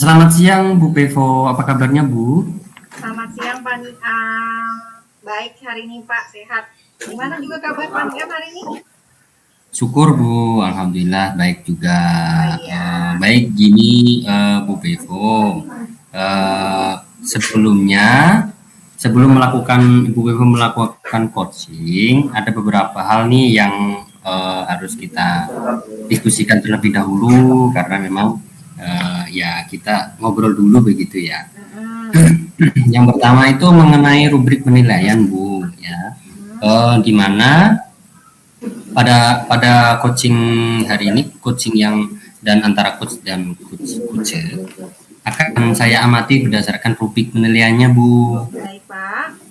Selamat siang Bu Pevo, apa kabarnya Bu? Selamat siang Pak Niam. Baik hari ini Pak, sehat. Gimana juga kabar Pak Niam hari ini? Syukur Bu, Alhamdulillah baik juga. Iya. Baik gini Bu Pevo, Eh, sebelumnya sebelum Ibu Pevo melakukan coaching, ada beberapa hal nih yang harus kita diskusikan terlebih dahulu karena memang ya kita ngobrol dulu begitu ya. Yang pertama itu mengenai rubrik penilaian Bu ya, di mana pada coaching hari ini, coaching yang dan antara coach dan coach akan saya amati berdasarkan rubrik penilaiannya Bu. Baik Pak.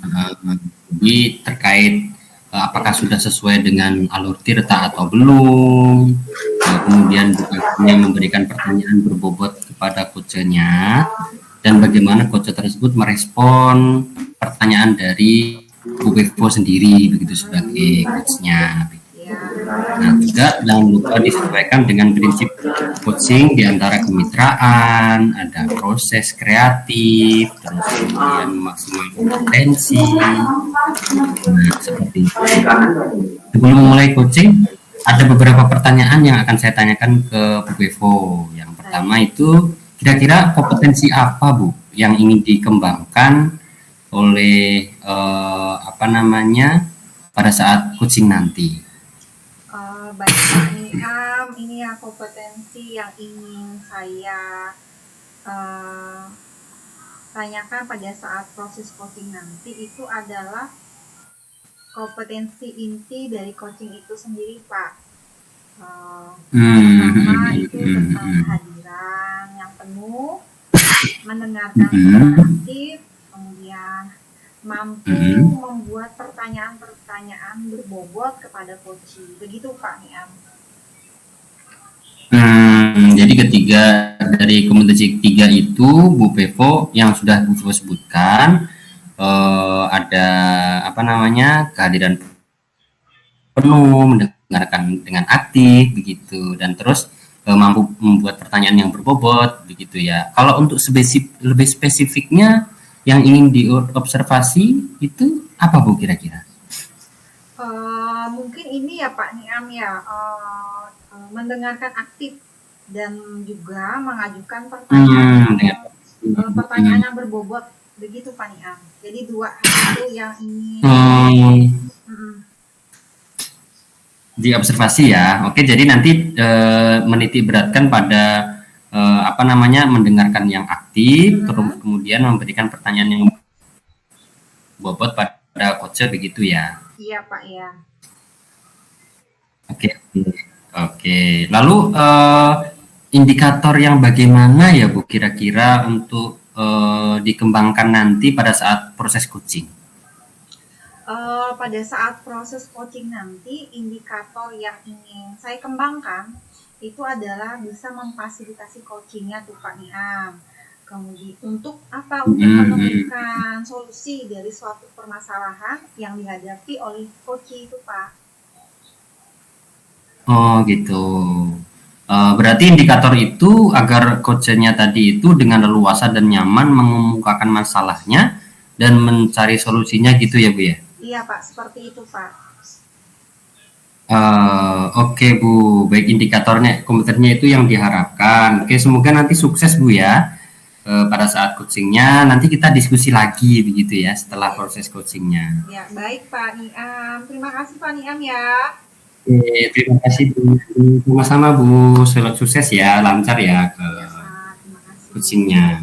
Jadi terkait apakah sudah sesuai dengan alur tirta atau belum, kemudian bukannya memberikan pertanyaan berbobot kepada coachnya, dan bagaimana coach tersebut merespon pertanyaan dari Bu Pevo sendiri begitu sebagai coachnya. Nah, juga jangan lupa disesuaikan dengan prinsip coaching di antara kemitraan, ada proses kreatif, terus kemudian memaksimalkan potensi. Nah, seperti itu. Sebelum memulai coaching, ada beberapa pertanyaan yang akan saya tanyakan ke Bu Pevo. Yang pertama itu, kira-kira kompetensi apa Bu yang ingin dikembangkan oleh pada saat coaching nanti? Baik Pak Niam, ini ya kompetensi yang ingin saya tanyakan pada saat proses coaching nanti itu adalah kompetensi inti dari coaching itu sendiri Pak. Pertama itu tentang kehadiran yang penuh, mendengarkan secara aktif, kemudian mampu membuat pertanyaan-pertanyaan berbobot kepada coaching. Begitu Pak Niam. Jadi dari kompetensi ketiga itu Bu Pevo yang sudah Bu Pevo sebutkan ada kehadiran penuh, mendengarkan dengan aktif begitu, dan terus mampu membuat pertanyaan yang berbobot begitu ya. Kalau untuk lebih spesifiknya yang ingin diobservasi itu apa Bu kira-kira? Mungkin ini ya Pak Niam ya, mendengarkan aktif dan juga mengajukan pertanyaan yang berbobot begitu Pak Niam. Jadi dua hal itu yang ingin diobservasi ya. Oke, jadi nanti menitik beratkan pada mendengarkan yang aktif, terus kemudian memberikan pertanyaan yang bobot pada coach begitu ya. Iya Pak ya. Oke. Lalu indikator yang bagaimana ya Bu kira-kira untuk dikembangkan nanti pada saat proses coaching? Pada saat proses coaching nanti, indikator yang ingin saya kembangkan itu adalah bisa memfasilitasi coachingnya tuh Pak Niam. Kemudian untuk apa? Untuk menemukan solusi dari suatu permasalahan yang dihadapi oleh coach itu Pak. Oh gitu. Berarti indikator itu agar coachnya tadi itu dengan leluasa dan nyaman mengemukakan masalahnya dan mencari solusinya gitu ya Bu ya? Iya Pak, seperti itu Pak. Oke Bu, baik, indikatornya, komputernya itu yang diharapkan. Oke, semoga nanti sukses Bu ya. Pada saat coachingnya nanti kita diskusi lagi begitu ya setelah proses coachingnya. Ya baik Pak Niam, terima kasih Pak Niam ya. Terima kasih Bu, sama-sama Bu, sukses ya, lancar ya ke coachingnya.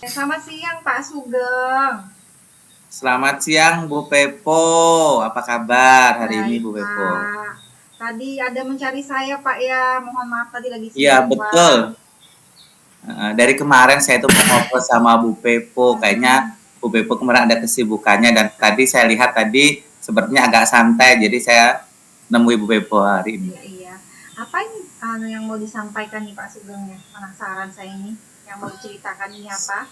Selamat siang Pak Sugeng. Selamat siang Bu Pevo, apa kabar hari ini Bu Pevo? Tadi ada mencari saya Pak ya, mohon maaf tadi lagi sibuk. Iya betul. Dari kemarin saya tuh ngobrol sama Bu Pevo, kayaknya Bu Pevo kemarin ada kesibukannya dan tadi saya lihat tadi sepertinya agak santai, jadi saya nemui Bu Pevo hari ini. Iya. Apa ini yang mau disampaikan nih Pak Sugeng ya? Penasaran saya ini, yang mau diceritakan ini apa?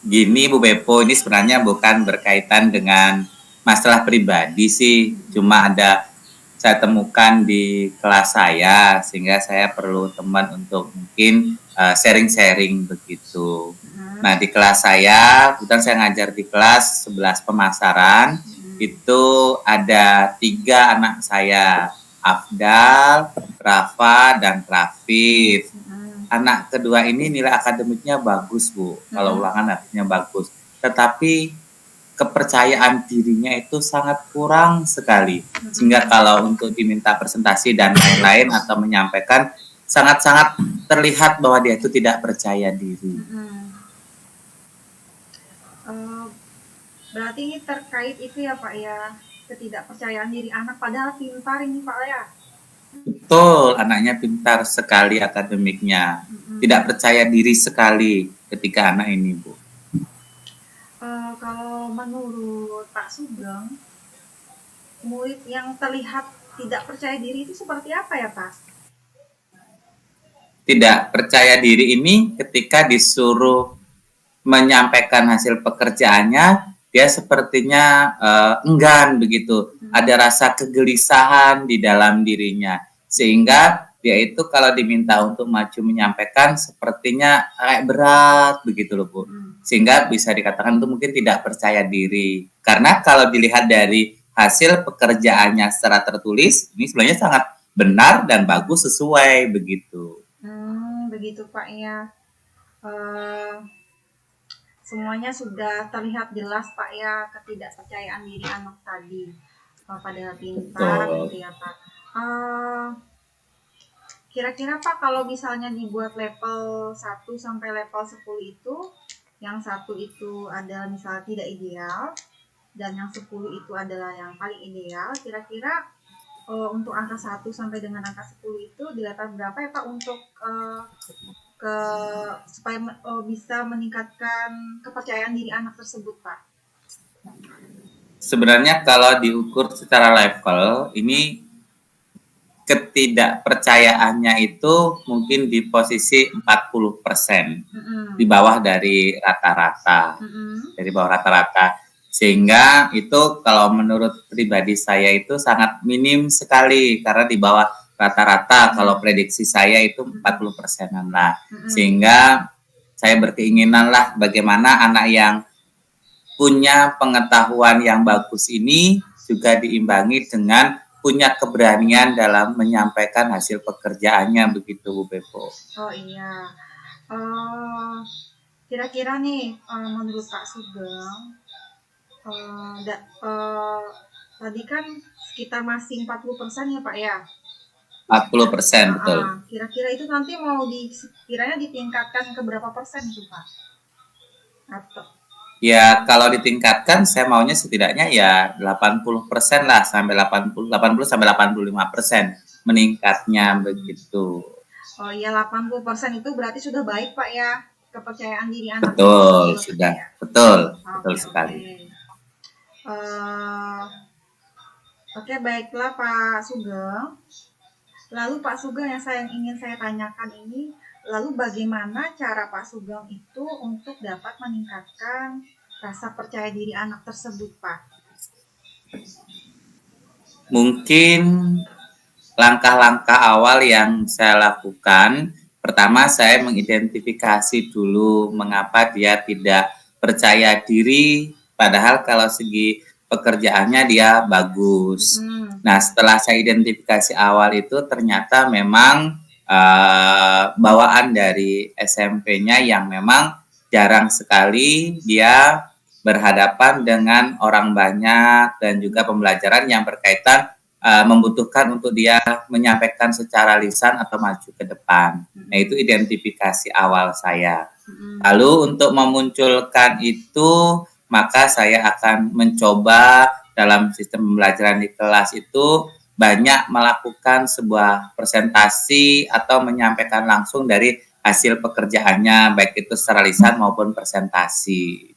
Gini Bu Pevo, ini sebenarnya bukan berkaitan dengan masalah pribadi sih, cuma ada saya temukan di kelas saya, sehingga saya perlu teman untuk mungkin sharing-sharing begitu. Nah, di kelas saya, kebetulan saya ngajar di kelas 11 pemasaran, itu ada 3 anak saya, Afdal, Rafa, dan Rafif. Anak kedua ini nilai akademiknya bagus, Bu. Kalau ulangan artinya bagus. Tetapi kepercayaan dirinya itu sangat kurang sekali. Sehingga kalau untuk diminta presentasi dan lain-lain atau menyampaikan, sangat-sangat terlihat bahwa dia itu tidak percaya diri. Berarti ini terkait itu ya Pak ya, ketidakpercayaan diri anak padahal pintar ini Pak ya. Betul, anaknya pintar sekali akademiknya. Tidak percaya diri sekali ketika anak ini, Bu. Kalau menurut Pak Sugeng, murid yang terlihat tidak percaya diri itu seperti apa ya Pak? Tidak percaya diri ini ketika disuruh menyampaikan hasil pekerjaannya, dia sepertinya enggan begitu. Ada rasa kegelisahan di dalam dirinya. Sehingga dia itu kalau diminta untuk maju menyampaikan sepertinya kayak berat begitu loh, Bu. Sehingga bisa dikatakan itu mungkin tidak percaya diri. Karena kalau dilihat dari hasil pekerjaannya secara tertulis, ini sebenarnya sangat benar dan bagus sesuai begitu. Begitu Pak ya. Semuanya sudah terlihat jelas Pak ya, ketidakpercayaan diri anak tadi pada pintar gitu ya Pak. Kira-kira Pak kalau misalnya dibuat level 1 sampai level 10 itu, yang 1 itu adalah misalnya tidak ideal dan yang 10 itu adalah yang paling ideal, kira-kira untuk angka 1 sampai dengan angka 10 itu di level berapa ya Pak untuk supaya bisa meningkatkan kepercayaan diri anak tersebut, Pak? Sebenarnya kalau diukur secara level, ini ketidakpercayaannya itu mungkin di posisi 40%, di bawah dari rata-rata, dari bawah rata-rata. Sehingga itu kalau menurut pribadi saya itu sangat minim sekali, karena di bawah rata-rata kalau prediksi saya itu 40%-an lah. Sehingga saya berkeinginan lah bagaimana anak yang punya pengetahuan yang bagus ini juga diimbangi dengan punya keberanian dalam menyampaikan hasil pekerjaannya begitu, Bu Pepo. Oh iya. Kira-kira nih menurut Pak Sugeng, tadi kan sekitar masih 40% ya Pak ya? 40%, betul. Kira-kira itu nanti mau kiranya ditingkatkan ke berapa persen itu Pak? Atau? Ya kalau ditingkatkan saya maunya setidaknya ya 80% lah, sampai 80 sampai 85% meningkatnya begitu. Oh iya, 80% itu berarti sudah baik Pak ya, kepercayaan diri anak. Betul, sudah. Ya? Betul sekali. Oke, baiklah Pak Sugeng. Lalu Pak Sugeng yang ingin saya tanyakan ini, lalu bagaimana cara Pak Sugeng itu untuk dapat meningkatkan rasa percaya diri anak tersebut, Pak? Mungkin langkah-langkah awal yang saya lakukan, pertama saya mengidentifikasi dulu mengapa dia tidak percaya diri, padahal kalau segi pekerjaannya dia bagus. Nah, setelah saya identifikasi awal itu ternyata memang bawaan dari SMP-nya yang memang jarang sekali dia berhadapan dengan orang banyak dan juga pembelajaran yang berkaitan membutuhkan untuk dia menyampaikan secara lisan atau maju ke depan. Nah, itu identifikasi awal saya. Lalu untuk memunculkan itu, maka saya akan mencoba dalam sistem pembelajaran di kelas itu banyak melakukan sebuah presentasi atau menyampaikan langsung dari hasil pekerjaannya, baik itu secara lisan maupun presentasi.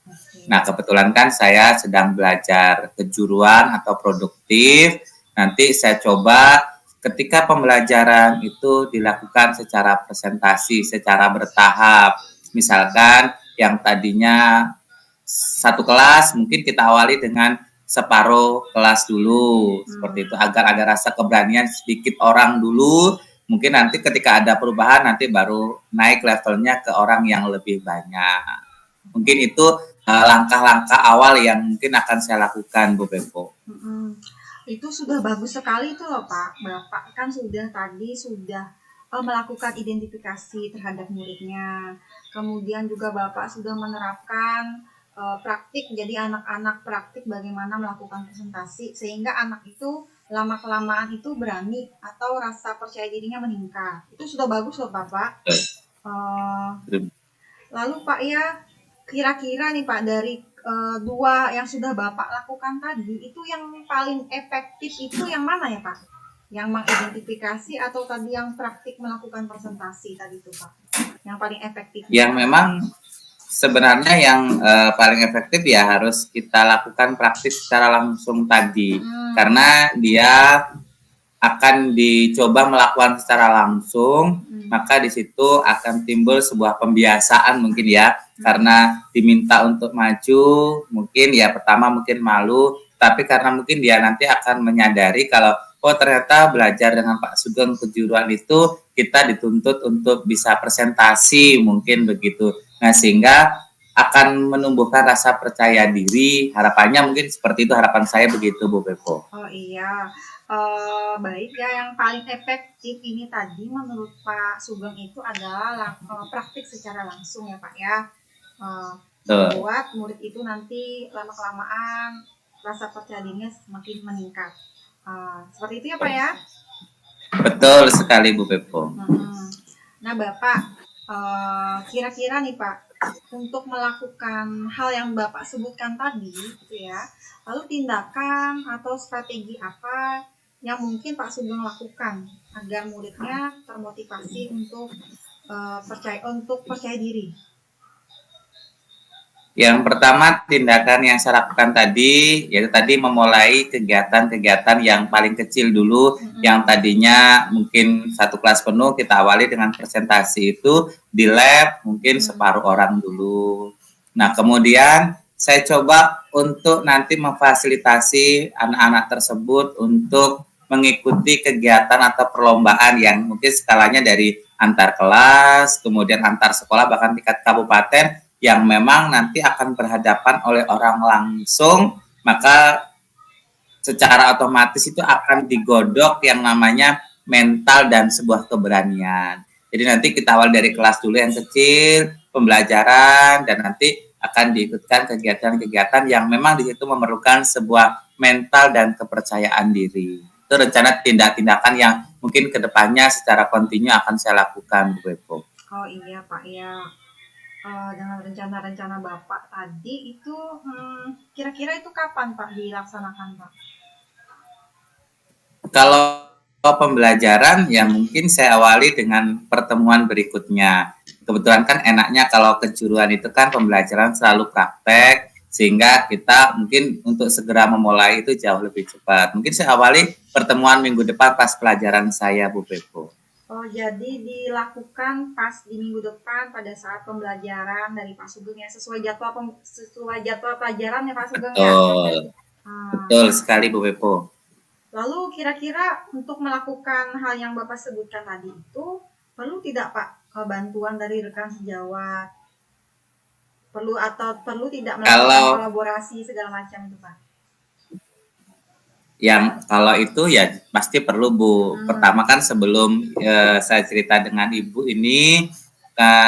Nah, kebetulan kan saya sedang belajar kejuruan atau produktif. Nanti saya coba ketika pembelajaran itu dilakukan secara presentasi, secara bertahap. Misalkan yang tadinya satu kelas mungkin kita awali dengan separuh kelas dulu, seperti itu, agar ada rasa keberanian sedikit orang dulu, mungkin nanti ketika ada perubahan nanti baru naik levelnya ke orang yang lebih banyak. Mungkin itu langkah-langkah awal yang mungkin akan saya lakukan, Bu Pepo. Itu sudah bagus sekali itu loh Pak. Bapak kan sudah melakukan identifikasi terhadap muridnya. Kemudian juga Bapak sudah menerapkan praktik, jadi anak-anak praktik bagaimana melakukan presentasi sehingga anak itu lama-kelamaan itu berani atau rasa percaya dirinya meningkat. Itu sudah bagus loh Bapak. Lalu Pak ya, kira-kira nih Pak dari dua yang sudah Bapak lakukan tadi, itu yang paling efektif itu yang mana ya Pak? Yang mengidentifikasi atau tadi yang praktik melakukan presentasi tadi itu Pak? Yang paling efektif? Yang memang sebenarnya yang paling efektif ya harus kita lakukan praktis secara langsung tadi. Karena dia akan dicoba melakukan secara langsung, maka di situ akan timbul sebuah pembiasaan mungkin ya, karena diminta untuk maju, mungkin ya pertama mungkin malu, tapi karena mungkin dia nanti akan menyadari kalau oh ternyata belajar dengan Pak Sugeng kejuruan itu kita dituntut untuk bisa presentasi, mungkin begitu. Nah sehingga akan menumbuhkan rasa percaya diri, harapannya mungkin seperti itu, harapan saya begitu Bu Pepo. Oh iya. Baik ya, yang paling efektif ini tadi menurut Pak Sugeng itu adalah praktik secara langsung ya Pak ya, buat murid itu nanti lama-kelamaan rasa percaya dirinya semakin meningkat, seperti itu ya Pak ya. Betul sekali Bu Pepo. Nah Bapak, kira-kira nih Pak, untuk melakukan hal yang Bapak sebutkan tadi gitu ya, lalu tindakan atau strategi apa yang mungkin Pak Sugeng lakukan agar muridnya termotivasi untuk percaya diri? Yang pertama tindakan yang saya lakukan tadi, yaitu tadi memulai kegiatan-kegiatan yang paling kecil dulu, yang tadinya mungkin satu kelas penuh kita awali dengan presentasi itu di lab mungkin separuh orang dulu. Nah kemudian saya coba untuk nanti memfasilitasi anak-anak tersebut untuk mengikuti kegiatan atau perlombaan yang mungkin skalanya dari antar kelas, kemudian antar sekolah, bahkan tingkat kabupaten yang memang nanti akan berhadapan oleh orang langsung, maka secara otomatis itu akan digodok yang namanya mental dan sebuah keberanian. Jadi nanti kita awal dari kelas dulu yang kecil, pembelajaran, dan nanti akan diikutkan kegiatan-kegiatan yang memang di situ memerlukan sebuah mental dan kepercayaan diri. Itu rencana tindak-tindakan yang mungkin kedepannya secara kontinu akan saya lakukan, Bu Pepo. Oh iya Pak ya, dengan rencana-rencana Bapak tadi itu kira-kira itu kapan Pak dilaksanakan Pak? Kalau pembelajaran ya mungkin saya awali dengan pertemuan berikutnya. Kebetulan kan enaknya kalau kejuruan itu kan pembelajaran selalu praktek, sehingga kita mungkin untuk segera memulai itu jauh lebih cepat. Mungkin saya awali pertemuan minggu depan pas pelajaran saya, Bu Pepo. Oh, jadi dilakukan pas di minggu depan pada saat pembelajaran dari Pak Sugeng ya, sesuai jadwal pelajaran ya Pak Sugeng ya. Betul sekali Bu Pepo. Lalu kira-kira untuk melakukan hal yang Bapak sebutkan tadi itu perlu tidak Pak bantuan dari rekan sejawat? Perlu tidak melakukan kolaborasi segala macam itu Pak? Yang kalau itu ya pasti perlu Bu. Pertama kan sebelum saya cerita dengan Ibu ini,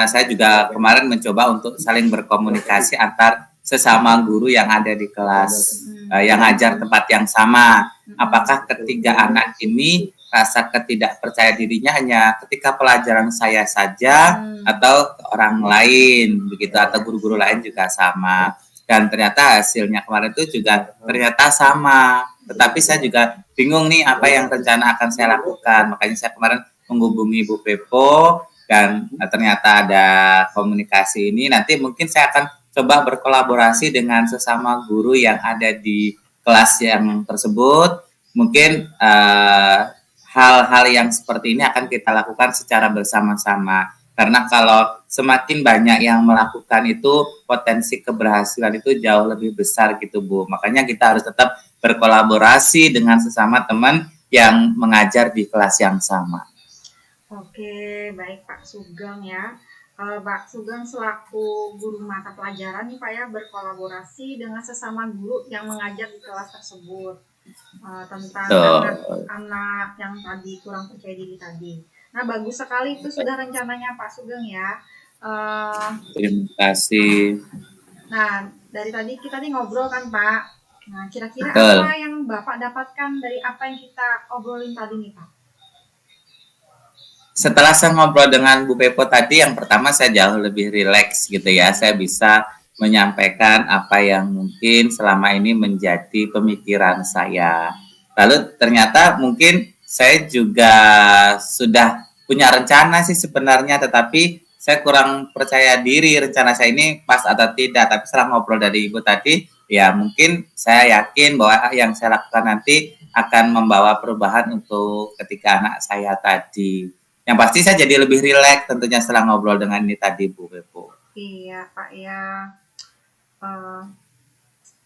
saya juga kemarin mencoba untuk saling berkomunikasi antar sesama guru yang ada di kelas, yang ngajar tempat yang sama. Apakah ketiga anak ini rasa ketidakpercaya dirinya hanya ketika pelajaran saya saja atau orang lain begitu, atau guru-guru lain juga sama. Dan ternyata hasilnya kemarin itu juga ternyata sama. Tetapi saya juga bingung nih apa yang rencana akan saya lakukan. Makanya saya kemarin menghubungi Bu Pepo dan ternyata ada komunikasi ini. Nanti mungkin saya akan coba berkolaborasi dengan sesama guru yang ada di kelas yang tersebut. Mungkin hal-hal yang seperti ini akan kita lakukan secara bersama-sama. Karena kalau semakin banyak yang melakukan itu, potensi keberhasilan itu jauh lebih besar gitu Bu. Makanya kita harus tetap berkolaborasi dengan sesama teman yang mengajar di kelas yang sama. Oke, baik Pak Sugeng ya. Pak Sugeng selaku guru mata pelajaran nih Pak ya, berkolaborasi dengan sesama guru yang mengajar di kelas tersebut tentang anak-anak yang tadi kurang percaya diri tadi. Nah, bagus sekali itu sudah rencananya Pak Sugeng ya. Terima kasih. Nah, dari tadi kita nih ngobrol kan Pak. Nah, kira-kira apa yang Bapak dapatkan dari apa yang kita obrolin tadi nih Pak? Setelah saya ngobrol dengan Bu Pepo tadi, yang pertama saya jauh lebih rileks gitu ya. Saya bisa menyampaikan apa yang mungkin selama ini menjadi pemikiran saya. Lalu ternyata mungkin saya juga sudah punya rencana sih sebenarnya, tetapi saya kurang percaya diri rencana saya ini pas atau tidak. Tapi setelah ngobrol dari Ibu tadi, ya mungkin saya yakin bahwa yang saya lakukan nanti akan membawa perubahan untuk ketika anak saya tadi. Yang pasti saya jadi lebih rileks tentunya setelah ngobrol dengan ini tadi Bu Pepo. Iya Pak ya.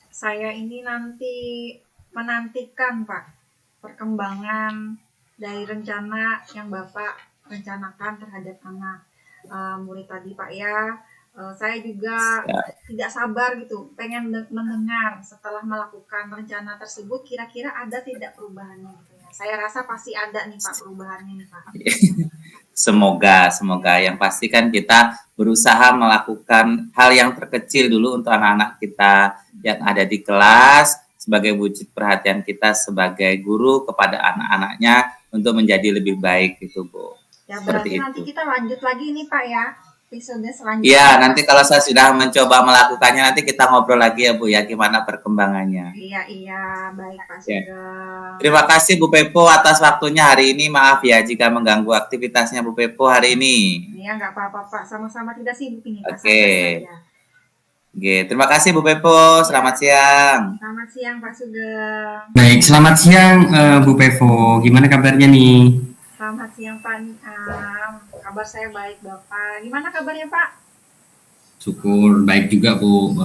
Saya ini nanti menantikan Pak perkembangan dari rencana yang Bapak rencanakan terhadap anak murid tadi Pak ya. Saya juga tidak sabar gitu, pengen mendengar setelah melakukan rencana tersebut kira-kira ada tidak perubahannya gitu ya. Saya rasa pasti ada nih Pak perubahannya nih Pak. Semoga yang pasti kan kita berusaha melakukan hal yang terkecil dulu untuk anak-anak kita yang ada di kelas sebagai wujud perhatian kita sebagai guru kepada anak-anaknya untuk menjadi lebih baik gitu Bu. Ya berarti nanti kita lanjut lagi nih Pak ya. Episode selanjutnya. Iya, nanti kalau saya sudah mencoba melakukannya nanti kita ngobrol lagi ya Bu ya gimana perkembangannya. Iya, baik Pak Sugeng. Terima kasih Bu Pepo atas waktunya hari ini. Maaf ya jika mengganggu aktivitasnya Bu Pepo hari ini. Iya, nggak apa-apa Pak. Sama-sama tidak sibuk ini Pak. Oke, terima kasih Bu Pepo. Selamat siang. Selamat siang Pak Sugeng. Baik, selamat siang Bu Pepo. Gimana kabarnya nih? Selamat siang Pak Niam. Kabar saya baik Bapak. Gimana kabarnya Pak? Syukur baik juga Bu.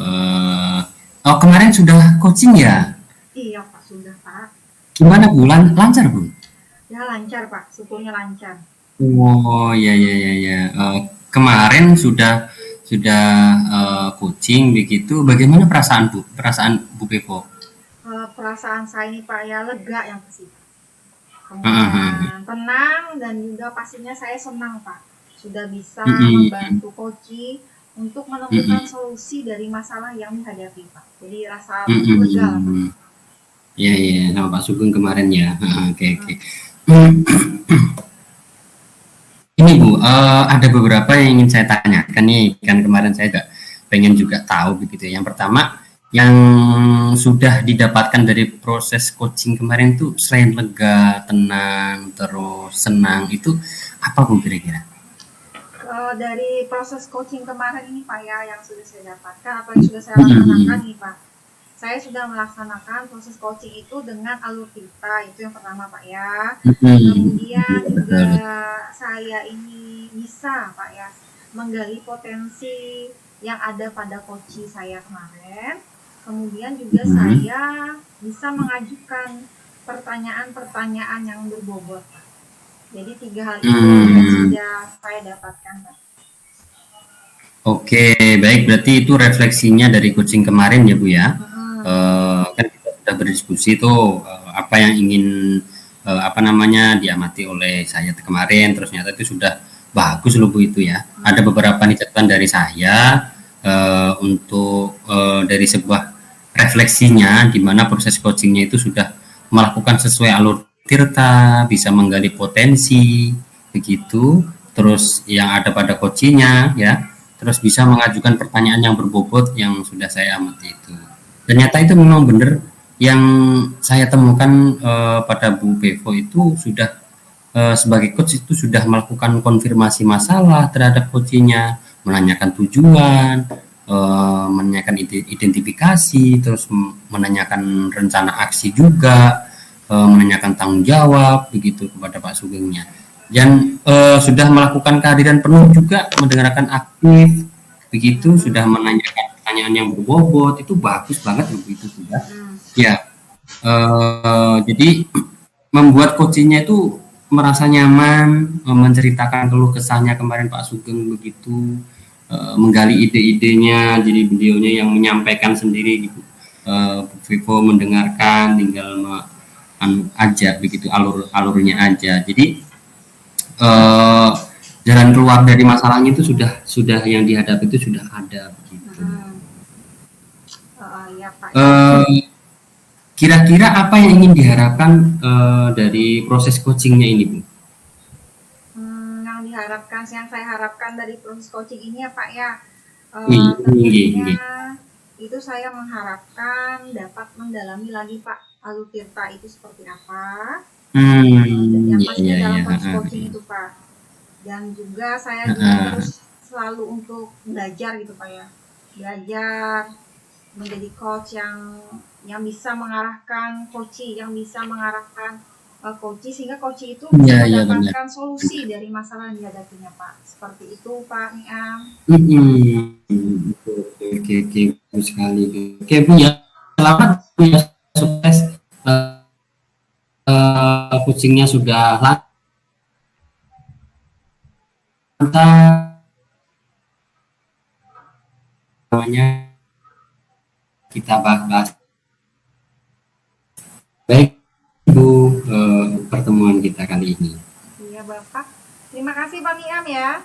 Oh kemarin sudah coaching ya? Iya Pak sudah Pak. Gimana Bu? Lancar Bu? Ya lancar Pak. Syukurnya lancar. Oh ya. Kemarin sudah coaching begitu. Bagaimana perasaan Bu Pepo? Perasaan saya ini Pak ya lega yang pasti. Kemudian tenang dan juga pastinya saya senang Pak sudah bisa membantu coaching untuk menemukan solusi dari masalah yang dihadapi Pak. Jadi rasa lega Pak. Iya sama Pak Sugeng kemarin ya. Oke. Ini Bu, ada beberapa yang ingin saya tanyakan nih. Kan kemarin saya pengen juga tahu begitu. Yang pertama, yang sudah didapatkan dari proses coaching kemarin tuh selain lega, tenang, terus senang itu apa Bu kira-kira? Dari proses coaching kemarin ini Pak ya yang sudah saya dapatkan atau yang sudah saya laksanakan nih Pak. Saya sudah melaksanakan proses coaching itu dengan alur tirta, itu yang pertama Pak ya. Kemudian juga saya ini bisa Pak ya menggali potensi yang ada pada coaching saya kemarin. Kemudian juga saya bisa mengajukan pertanyaan-pertanyaan yang berbobot. Jadi 3 hal itu yang sudah saya dapatkan, Pak. Oke, baik. Berarti itu refleksinya dari coaching kemarin ya Bu ya. Kan kita sudah berdiskusi tuh apa yang ingin diamati oleh saya kemarin. Terus ternyata itu sudah bagus loh Bu itu ya. Ada beberapa nih catatan dari saya untuk dari sebuah refleksinya di mana proses coachingnya itu sudah melakukan sesuai alur tirta, bisa menggali potensi begitu, terus yang ada pada coachingnya ya, terus bisa mengajukan pertanyaan yang berbobot yang sudah saya amati itu. Ternyata itu memang benar yang saya temukan pada Bu Pepo itu sudah sebagai coach itu sudah melakukan konfirmasi masalah terhadap coachingnya, menanyakan tujuan, menanyakan identifikasi, terus menanyakan rencana aksi juga, menanyakan tanggung jawab begitu kepada Pak Sugengnya. dan sudah melakukan kehadiran penuh juga, mendengarkan aktif, begitu sudah menanyakan pertanyaan yang berbobot, itu bagus banget begitu sudah. Ya, jadi membuat coachingnya itu merasa nyaman, menceritakan keluh kesahnya kemarin Pak Sugeng begitu, menggali ide-idenya, jadi beliaunya yang menyampaikan sendiri gitu. Bu Vivo mendengarkan, tinggal aja begitu alurnya aja. Jadi jalan keluar dari masalahnya itu sudah yang dihadapi itu sudah ada begitu. Ya, Pak. Kira-kira apa yang ingin diharapkan dari proses coachingnya ini, Bu? Yang saya harapkan dari proses coaching ini ya Pak ya, Tentunya itu saya mengharapkan dapat mendalami lagi Pak alur tirta itu seperti apa, yang pastinya dalam proses coaching itu Pak. Dan juga saya juga terus selalu untuk belajar gitu Pak ya, belajar menjadi coach yang bisa mengarahkan coaching, yang bisa mengarahkan coaching sehingga coaching itu bisa mendapatkan solusi dari masalah yang dihadapinya Pak. Seperti itu Pak Niam. Oke, bagus sekali. Oke Bu ya, selamat Bu ya, sukses. Coachingnya sudah lancar, namanya kita bahas. Baik Bu, pertemuan kita kali ini. Iya Bapak. Terima kasih Pak Niam ya.